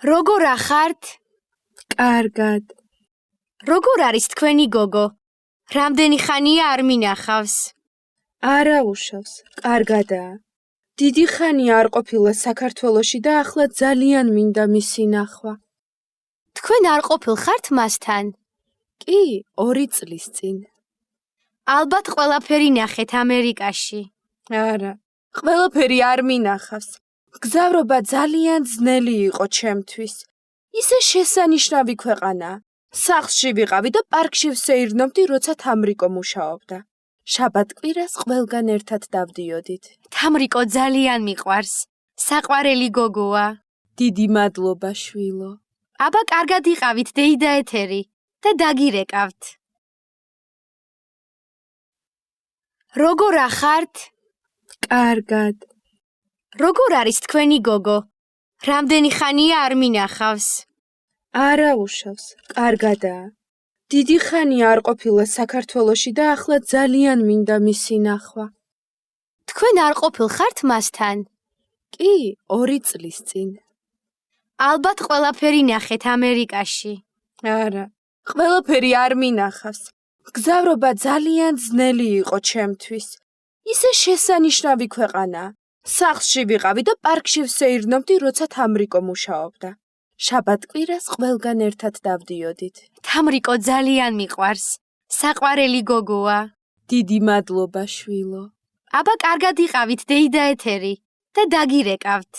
როგორ ახართ? კარგად. როგორ არის თქვენი გოგო? რამდენი ხანია არ მინახავს? არა უშავს, კარგადაა. დიდი ხანი არ ყოფილა საქართველოში და ახლა ძალიან მინდა მისი ნახვა. თქვენ არ ყოფილ ხართ მასთან? კი, 2 წლის წინ. ალბათ ყველაფერი ნახეთ ამერიკაში. არა, ყველაფერი არ მინახავს. გზავრობა ძალიან ძნელი იყო ჩემთვის. ისე შესანიშნავი ქვეყანაა. სახლში ვიყავი და პარკში ვსეირნობდი, როცა თამრიკო მუშაობდა. შაბათ-კვირას ყველგან ერთად დავდიოდით. თამრიკო ძალიან მიყვარს. საყვარელი გოგოა. დიდი მადლობა, შვილო. აბა კარგად იყავით დეიდა ეთერი და დაგირეკავთ. როგორ ახართ? კარგად. როგორ არის თქვენი გოგო? რამდენი ხანია არ მინახავს? არა უშავს, კარგადაა. დიდი ხანი არ ყოფილა საქართველოში და ახლა ძალიან მინდა მისი ნახვა. თქვენ არ ყოფილ ხართ მასთან? კი, 2 წლის წინ. ალბათ ყველაფერი ნახეთ ამერიკაში. არა, ყველაფერი არ მინახავს. გზავრობა ძალიან ძნელი იყო ჩემთვის. ისე შესანიშნავი ქვეყანაა. სახლში ვიყავი და პარკში ვსეირნობდი, როცა თამრიკო მუშაობდა. შაბათ-კვირას ყველგან ერთად დავდიოდით. თამრიკო ძალიან მიყვარს. საყვარელი გოგოა. დიდი მადლობა, შვილო. აბა კარგად იყავით დეიდა ეთერი და დაგირეკავთ.